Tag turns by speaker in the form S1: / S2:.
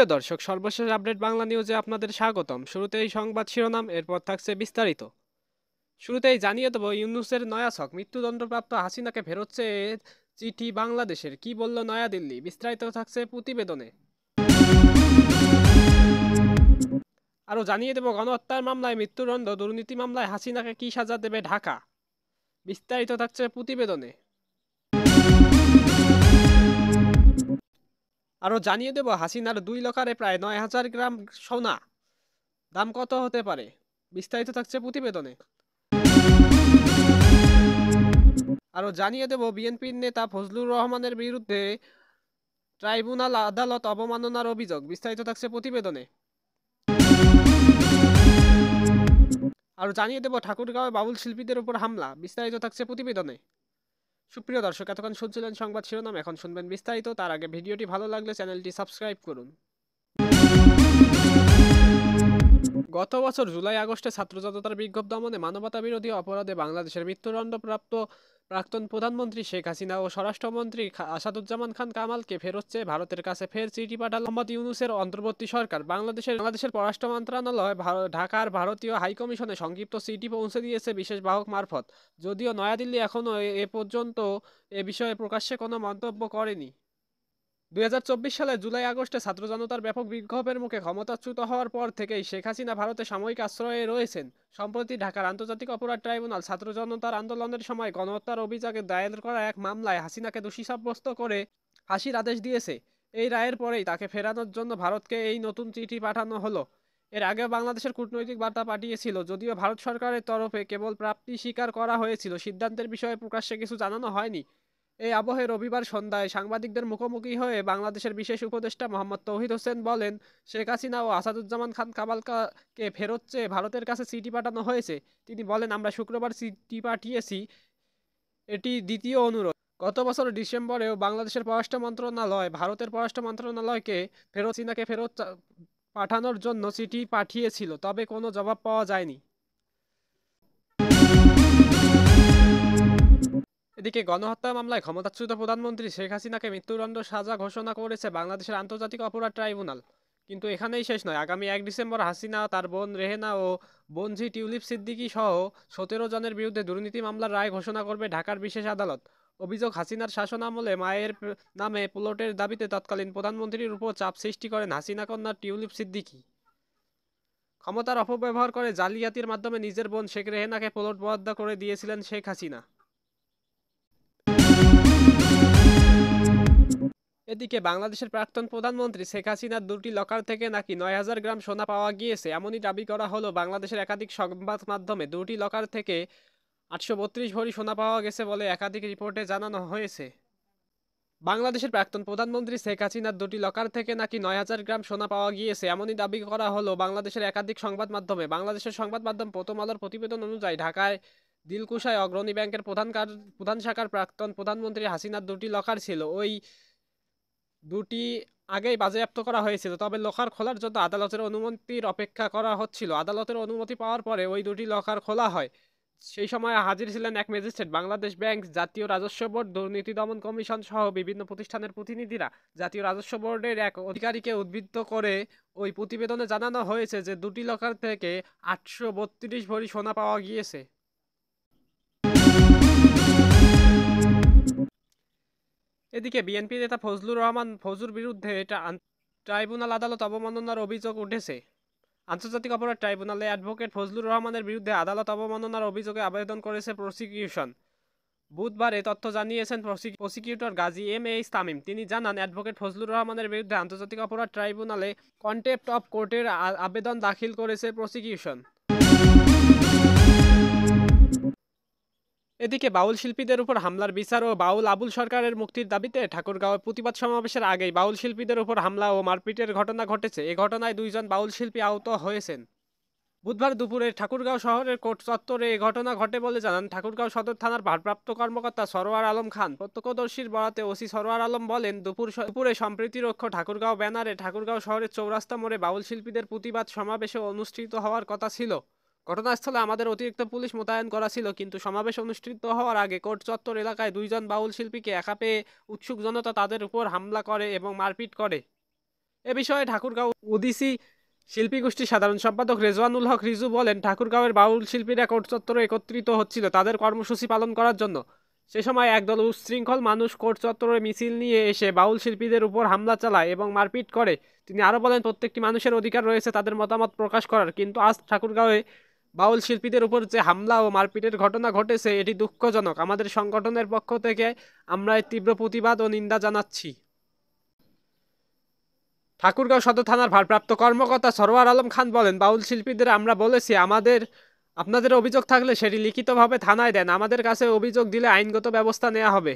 S1: সুপ্রিয় দর্শক, সর্বশেষ আপডেট বাংলা নিউজে আপনাদের স্বাগতম। শুরুতেই সংবাদ শিরোনাম, এরপর থাকছে বিস্তারিত। শুরুতেই জানিয়ে দেব, ইউনূসের নয়া ছক, মৃত্যুদণ্ডপ্রাপ্ত হাসিনাকে ফেরত চেয়ে চিঠি বাংলাদেশের, কি বলল নয়াদিল্লি, বিস্তারিত থাকছে প্রতিবেদনে। আরও জানিয়ে দেব, গণহত্যার মামলায় মৃত্যুদণ্ড, দুর্নীতি মামলায় হাসিনাকে কি সাজা দেবে ঢাকা, বিস্তারিত থাকছে প্রতিবেদনে। আরও জানিয়ে দেব, হাসিনার 2 লকারে প্রায় 9,000 গ্রাম সোনা, দাম কত হতে পারে, বিস্তারিত থাকছে প্রতিবেদনে। আরও জানিয়ে দেব, বিএনপির নেতা ফজলুর রহমানের বিরুদ্ধে ট্রাইব্যুনাল আদালত অবমাননার অভিযোগ, বিস্তারিত থাকছে প্রতিবেদনে। আরও জানিয়ে দেব, ঠাকুরগাঁওয়ে বাউল শিল্পীদের উপর হামলা, বিস্তারিত থাকছে প্রতিবেদনে। সুপ্রিয় দর্শক, এতক্ষণ শুনছিলেন সংবাদ শিরোনাম, এখন শুনবেন বিস্তারিত। তার আগে ভিডিওটি ভালো লাগলে চ্যানেলটি সাবস্ক্রাইব করুন। গত বছর জুলাই আগস্টে ছাত্র জনতার বিক্ষোভ দমনে মানবতাবিরোধী অপরাধে বাংলাদেশের মৃত্যুদণ্ডপ্রাপ্ত প্রাক্তন প্রধানমন্ত্রী শেখ হাসিনা ও স্বরাষ্ট্রমন্ত্রী আসাদুজ্জামান খান কামালকে ফেরত চেয়ে ভারতের কাছে ফের চিঠি পাঠাল মোহাম্মদ ইউনূসের অন্তর্বর্তী সরকার। বাংলাদেশের পররাষ্ট্র মন্ত্রণালয় ঢাকার ভারতীয় হাইকমিশনে সংক্ষিপ্ত চিঠি পৌঁছে দিয়েছে বিশেষ বাহক মারফত। যদিও নয়াদিল্লি এখনও এ পর্যন্ত এ বিষয়ে প্রকাশ্যে কোনো মন্তব্য করেনি। 2024 সালে জুলাই আগস্টে ছাত্র জনতার ব্যাপক বিক্ষোভের মুখে ক্ষমতাচ্যুত হওয়ার পর থেকেই শেখ হাসিনা ভারতে সাময়িক আশ্রয়ে রয়েছেন। সম্প্রতি ঢাকার আন্তর্জাতিক অপরাধ ট্রাইব্যুনাল ছাত্র জনতার আন্দোলনের সময় গণহত্যার অভিযোগে দায়ের করা এক মামলায় হাসিনাকে দোষী সাব্যস্ত করে ফাঁসির আদেশ দিয়েছে। এই রায়ের পরেই তাকে ফেরানোর জন্য ভারতকে এই নতুন চিঠি পাঠানো হলো। এর আগেও বাংলাদেশের কূটনৈতিক বার্তা পাঠিয়েছিল, যদিও ভারত সরকারের তরফে কেবল প্রাপ্তি স্বীকার করা হয়েছিল, সিদ্ধান্তের বিষয়ে প্রকাশ্যে কিছু জানানো হয়নি। এই আবহে রবিবার সন্ধ্যায় সাংবাদিকদের মুখোমুখি হয়ে বাংলাদেশের বিশেষ উপদেষ্টা মোহাম্মদ তৌহিদ হোসেন বলেন, শেখ হাসিনা ও আসাদুজ্জামান খান কামালকে ফেরত চেয়ে ভারতের কাছে চিঠি পাঠানো হয়েছে। তিনি বলেন, আমরা শুক্রবার চিঠি পাঠিয়েছি, এটি দ্বিতীয় অনুরোধ। গত বছর ডিসেম্বরেও বাংলাদেশের পররাষ্ট্র মন্ত্রণালয় ভারতের পররাষ্ট্র মন্ত্রণালয়কে হাসিনাকে ফেরত পাঠানোর জন্য চিঠি পাঠিয়েছিল, তবে কোনো জবাব পাওয়া যায়নি। এদিকে গণহত্যা মামলায় ক্ষমতাচ্যুত প্রধানমন্ত্রী শেখ হাসিনাকে মৃত্যুদণ্ড সাজা ঘোষণা করেছে বাংলাদেশের আন্তর্জাতিক অপরাধ ট্রাইব্যুনাল। কিন্তু এখানেই শেষ নয়। আগামী 1 ডিসেম্বর হাসিনা, তার বোন রেহেনা ও বোনঝি টিউলিপ সিদ্দিকী সহ 17 জনের বিরুদ্ধে দুর্নীতি মামলার রায় ঘোষণা করবে ঢাকার বিশেষ আদালত। অভিযোগ, হাসিনার শাসনামলে মায়ের নামে প্লটের দাবিতে তৎকালীন প্রধানমন্ত্রীর উপর চাপ সৃষ্টি করেন হাসিনা কন্যা টিউলিপ সিদ্দিকী। ক্ষমতার অপব্যবহার করে জালিয়াতির মাধ্যমে নিজের বোন শেখ রেহেনাকে প্লট বরাদ্দ করে দিয়েছিলেন শেখ হাসিনা। এদিকে বাংলাদেশের প্রাক্তন প্রধানমন্ত্রী শেখ হাসিনার 2টি লকার থেকে নাকি 9,000 গ্রাম সোনা পাওয়া গিয়েছে, এমনই দাবি করা হলো। বাংলাদেশের একাধিক সংবাদ মাধ্যমে 2টি লকার থেকে 832 ভরি সোনা পাওয়া গেছে বলে একাধিক রিপোর্টে জানানো হয়েছে। বাংলাদেশের প্রাক্তন প্রধানমন্ত্রী শেখ হাসিনার 2টি লকার থেকে নাকি 9,000 গ্রাম সোনা পাওয়া গিয়েছে, এমনই দাবি করা হলো বাংলাদেশের একাধিক সংবাদ মাধ্যমে। বাংলাদেশের সংবাদ মাধ্যম প্রথম আলোর প্রতিবেদন অনুযায়ী, ঢাকায় দিলকুশায় অগ্রণী ব্যাংকের প্রধান শাখার প্রাক্তন প্রধানমন্ত্রী হাসিনার 2টি লকার ছিল। ওই 2টি আগেই বাজেয়াপ্ত করা হয়েছিল, তবে লকার খোলার জন্য আদালতের অনুমতির অপেক্ষা করা হচ্ছিল। আদালতের অনুমতি পাওয়ার পরে ওই 2টি লকার খোলা হয়। সেই সময় হাজির ছিলেন এক ম্যাজিস্ট্রেট, বাংলাদেশ ব্যাংক, জাতীয় রাজস্ব বোর্ড, দুর্নীতি দমন কমিশন সহ বিভিন্ন প্রতিষ্ঠানের প্রতিনিধিরা। জাতীয় রাজস্ব বোর্ডের এক অধিকারীকে উদ্ধৃত করে ওই প্রতিবেদনে জানানো হয়েছে যে 2টি লকার থেকে 832 ভরি সোনা পাওয়া গিয়েছে। এদিকে বিএনপি নেতা ফজলুর রহমান ফজুর বিরুদ্ধে ট্রাইব্যুনাল আদালত অবমাননার অভিযোগ উঠেছে। আন্তর্জাতিক অপরাধ ট্রাইব্যুনালে অ্যাডভোকেট ফজলুর রহমানের বিরুদ্ধে আদালত অবমাননার অভিযোগে আবেদন করেছে প্রসিকিউশন। বুধবার এ তথ্য জানিয়েছেন প্রসিকিউটর গাজী এম.এইচ তামিম। তিনি জানান, অ্যাডভোকেট ফজলুর রহমানের বিরুদ্ধে আন্তর্জাতিক অপরাধ ট্রাইব্যুনালে কন্টেম্প্ট অফ কোর্টের আবেদন দাখিল করেছে প্রসিকিউশন। এদিকে বাউল শিল্পীদের উপর হামলার বিচার ও বাউল আবুল সরকারের মুক্তির দাবিতে ঠাকুরগাঁওয়ে প্রতিবাদ সমাবেশের আগেই বাউল শিল্পীদের উপর হামলা ও মারপিটের ঘটনা ঘটেছে। এ ঘটনায় 2 জন বাউল শিল্পী আহত হয়েছেন। বুধবার দুপুরে ঠাকুরগাঁও শহরের কোর্ট চত্বরে এ ঘটনা ঘটে বলে জানান ঠাকুরগাঁও সদর থানার ভারপ্রাপ্ত কর্মকর্তা সরোয়ার আলম খান। প্রত্যক্ষদর্শীর বরাতে ওসি সরোয়ার আলম বলেন, দুপুরে সম্প্রীতিরক্ষ ঠাকুরগাঁও ব্যানারে ঠাকুরগাঁও শহরের চৌরাস্তা মোড়ে বাউল শিল্পীদের প্রতিবাদ সমাবেশে অনুষ্ঠিত হওয়ার কথা ছিল। ঘটনাস্থলে আমাদের অতিরিক্ত পুলিশ মোতায়েন করা ছিল, কিন্তু সমাবেশ অনুষ্ঠিত হওয়ার আগে কোর্ট চত্বর এলাকায় 2 জন বাউল শিল্পীকে একা পেয়ে উৎসুক জনতা তাদের উপর হামলা করে এবং মারপিট করে। এ বিষয়ে ঠাকুরগাঁও ওডিসি শিল্পী গোষ্ঠীর সাধারণ সম্পাদক রেজওয়ানুল হক রিজু বলেন, ঠাকুরগাঁওয়ের বাউল শিল্পীরা কোর্ট চত্বরে একত্রিত হচ্ছিল তাদের কর্মসূচি পালন করার জন্য। সে সময় একদল উচ্ছৃঙ্খল মানুষ কোর্ট চত্বরে মিছিল নিয়ে এসে বাউল শিল্পীদের উপর হামলা চালায় এবং মারপিট করে। তিনি আরও বলেন, প্রত্যেকটি মানুষের অধিকার রয়েছে তাদের মতামত প্রকাশ করার, কিন্তু আজ ঠাকুরগাঁওয়ে বাউল শিল্পীদের উপর যে হামলা ও মারপিটের ঘটনা ঘটেছে এটি দুঃখজনক। আমাদের সংগঠনের পক্ষ থেকে আমরা এর তীব্র প্রতিবাদ ও নিন্দা জানাচ্ছি। ঠাকুরগাঁও সদর থানার ভারপ্রাপ্ত কর্মকর্তা সরওয়ার আলম খান বলেন, বাউল শিল্পীদের আমরা বলেছি আপনাদের অভিযোগ থাকলে সেটি লিখিতভাবে থানায় দেন, আমাদের কাছে অভিযোগ দিলে আইনগত ব্যবস্থা নেওয়া হবে।